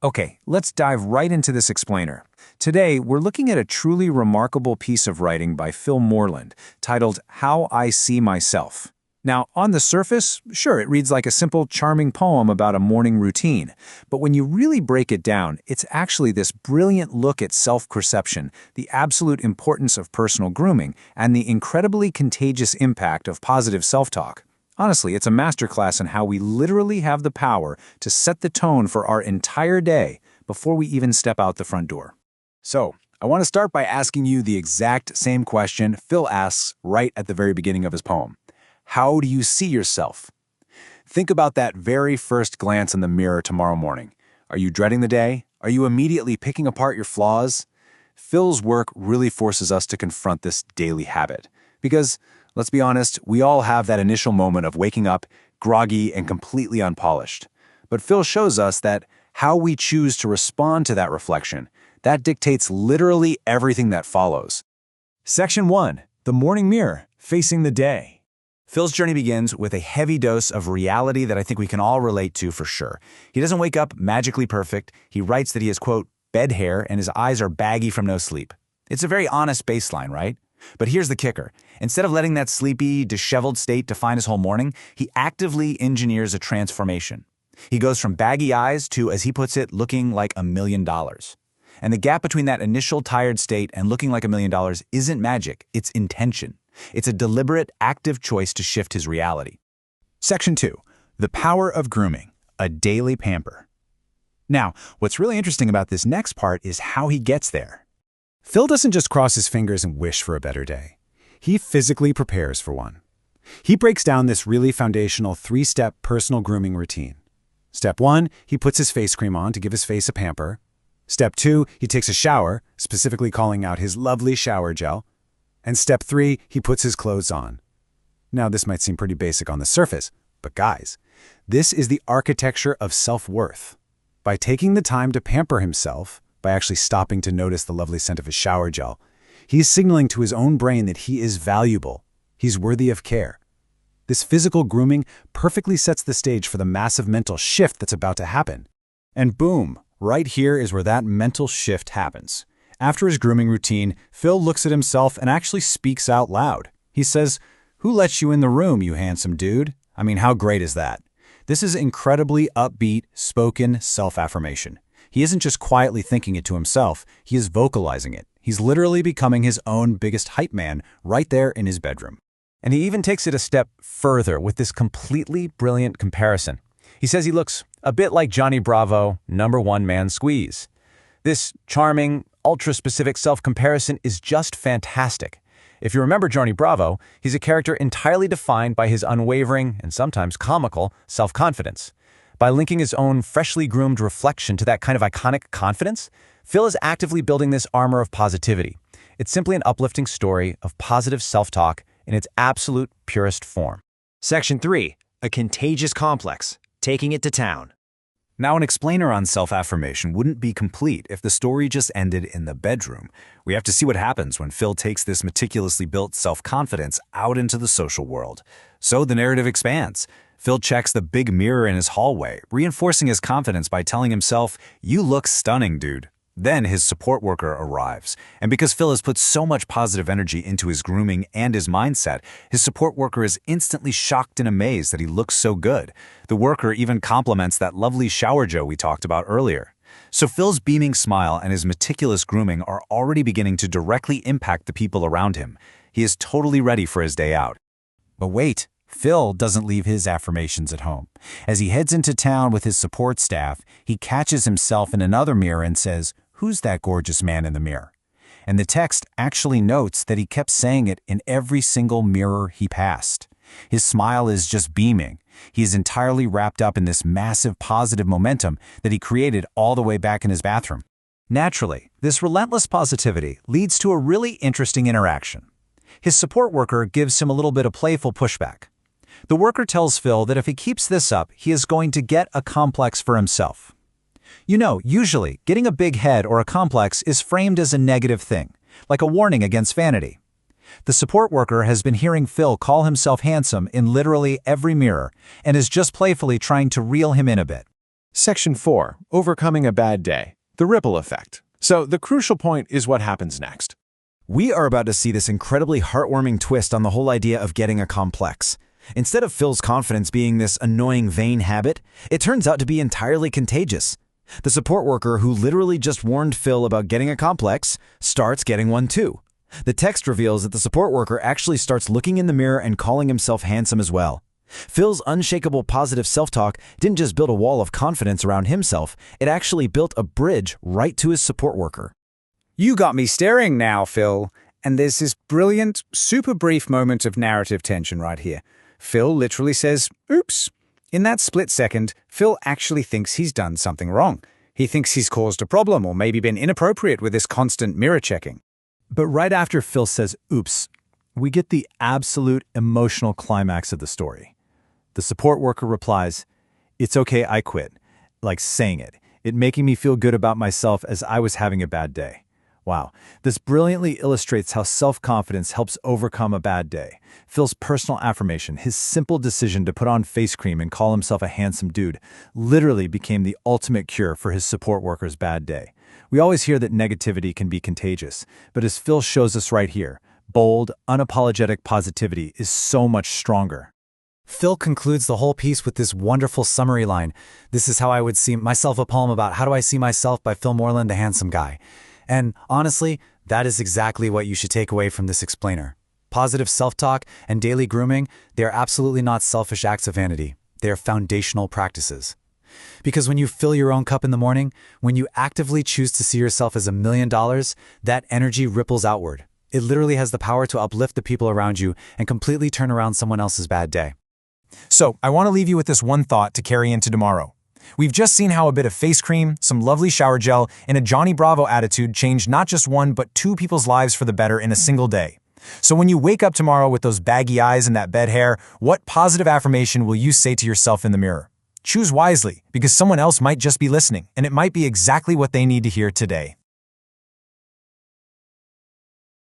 Okay, let's dive right into this explainer. Today, we're looking at a truly remarkable piece of writing by Phil Moreland titled How I See Myself. Now, on the surface, sure, it reads like a simple, charming poem about a morning routine. But when you really break it down, it's actually this brilliant look at self-perception, the absolute importance of personal grooming, and the incredibly contagious impact of positive self-talk. Honestly, it's a masterclass in how we literally have the power to set the tone for our entire day before we even step out the front door. So, I want to start by asking you the exact same question Phil asks right at the very beginning of his poem. How do you see yourself? Think about that very first glance in the mirror tomorrow morning. Are you dreading the day? Are you immediately picking apart your flaws? Phil's work really forces us to confront this daily habit. Because, let's be honest, we all have that initial moment of waking up, groggy and completely unpolished. But Phil shows us that how we choose to respond to that reflection, that dictates literally everything that follows. Section 1. The Morning Mirror, Facing the Day. Phil's journey begins with a heavy dose of reality that I think we can all relate to for sure. He doesn't wake up magically perfect. He writes that he has, quote, bed hair and his eyes are baggy from no sleep. It's a very honest baseline, right? But here's the kicker. Instead of letting that sleepy, disheveled state define his whole morning, he actively engineers a transformation. He goes from baggy eyes to, as he puts it, looking like $1 million. And the gap between that initial tired state and looking like $1 million isn't magic, it's intention. It's a deliberate, active choice to shift his reality. Section 2. The Power of Grooming, a Daily Pamper. Now, what's really interesting about this next part is how he gets there. Phil doesn't just cross his fingers and wish for a better day. He physically prepares for one. He breaks down this really foundational 3-step personal grooming routine. Step 1, he puts his face cream on to give his face a pamper. Step 2, he takes a shower, specifically calling out his lovely shower gel. And step 3, he puts his clothes on. Now, this might seem pretty basic on the surface, but guys, this is the architecture of self-worth. By taking the time to pamper himself, by actually stopping to notice the lovely scent of his shower gel, he's signaling to his own brain that he is valuable. He's worthy of care. This physical grooming perfectly sets the stage for the massive mental shift that's about to happen. And boom, right here is where that mental shift happens. After his grooming routine, Phil looks at himself and actually speaks out loud. He says, "Who let you in the room, you handsome dude?" I mean, how great is that? This is incredibly upbeat, spoken self-affirmation. He isn't just quietly thinking it to himself, he is vocalizing it. He's literally becoming his own biggest hype man right there in his bedroom. And he even takes it a step further with this completely brilliant comparison. He says he looks a bit like Johnny Bravo, #1 man Squeeze. This charming, ultra-specific self-comparison is just fantastic. If you remember Johnny Bravo, he's a character entirely defined by his unwavering, and sometimes comical, self-confidence. By linking his own freshly groomed reflection to that kind of iconic confidence, Phil is actively building this armor of positivity. It's simply an uplifting story of positive self-talk in its absolute purest form. Section 3. A Contagious Complex, Taking It to Town. Now, an explainer on self-affirmation wouldn't be complete if the story just ended in the bedroom. We have to see what happens when Phil takes this meticulously built self-confidence out into the social world. So the narrative expands. Phil checks the big mirror in his hallway, reinforcing his confidence by telling himself, "You look stunning, dude." Then his support worker arrives, and because Phil has put so much positive energy into his grooming and his mindset, his support worker is instantly shocked and amazed that he looks so good. The worker even compliments that lovely shower gel we talked about earlier. So Phil's beaming smile and his meticulous grooming are already beginning to directly impact the people around him. He is totally ready for his day out. But wait, Phil doesn't leave his affirmations at home. As he heads into town with his support staff, he catches himself in another mirror and says, "Who's that gorgeous man in the mirror?" And the text actually notes that he kept saying it in every single mirror he passed. His smile is just beaming. He is entirely wrapped up in this massive positive momentum that he created all the way back in his bathroom. Naturally, this relentless positivity leads to a really interesting interaction. His support worker gives him a little bit of playful pushback. The worker tells Phil that if he keeps this up, he is going to get a complex for himself. You know, usually, getting a big head or a complex is framed as a negative thing, like a warning against vanity. The support worker has been hearing Phil call himself handsome in literally every mirror and is just playfully trying to reel him in a bit. Section 4. Overcoming a bad day. The ripple effect. So the crucial point is what happens next. We are about to see this incredibly heartwarming twist on the whole idea of getting a complex. Instead of Phil's confidence being this annoying vain habit, it turns out to be entirely contagious. The support worker who literally just warned Phil about getting a complex starts getting one too. The text reveals that the support worker actually starts looking in the mirror and calling himself handsome as well. Phil's unshakable positive self-talk didn't just build a wall of confidence around himself, it actually built a bridge right to his support worker. You got me staring now, Phil. And there's this brilliant, super brief moment of narrative tension right here. Phil literally says, oops. In that split second, Phil actually thinks he's done something wrong. He thinks he's caused a problem or maybe been inappropriate with this constant mirror checking. But right after Phil says, oops, we get the absolute emotional climax of the story. The support worker replies, it's okay, I quit. Like saying it making me feel good about myself as I was having a bad day. Wow, this brilliantly illustrates how self-confidence helps overcome a bad day. Phil's personal affirmation, his simple decision to put on face cream and call himself a handsome dude, literally became the ultimate cure for his support worker's bad day. We always hear that negativity can be contagious, but as Phil shows us right here, bold, unapologetic positivity is so much stronger. Phil concludes the whole piece with this wonderful summary line. This is how I would see myself, a poem about how do I see myself by Phil Moreland, the handsome guy. And honestly, that is exactly what you should take away from this explainer. Positive self-talk and daily grooming, they are absolutely not selfish acts of vanity. They are foundational practices. Because when you fill your own cup in the morning, when you actively choose to see yourself as $1 million, that energy ripples outward. It literally has the power to uplift the people around you and completely turn around someone else's bad day. So, I want to leave you with this one thought to carry into tomorrow. We've just seen how a bit of face cream, some lovely shower gel, and a Johnny Bravo attitude changed not just one but two people's lives for the better in a single day. So when you wake up tomorrow with those baggy eyes and that bed hair, what positive affirmation will you say to yourself in the mirror? Choose wisely, because someone else might just be listening, and it might be exactly what they need to hear today.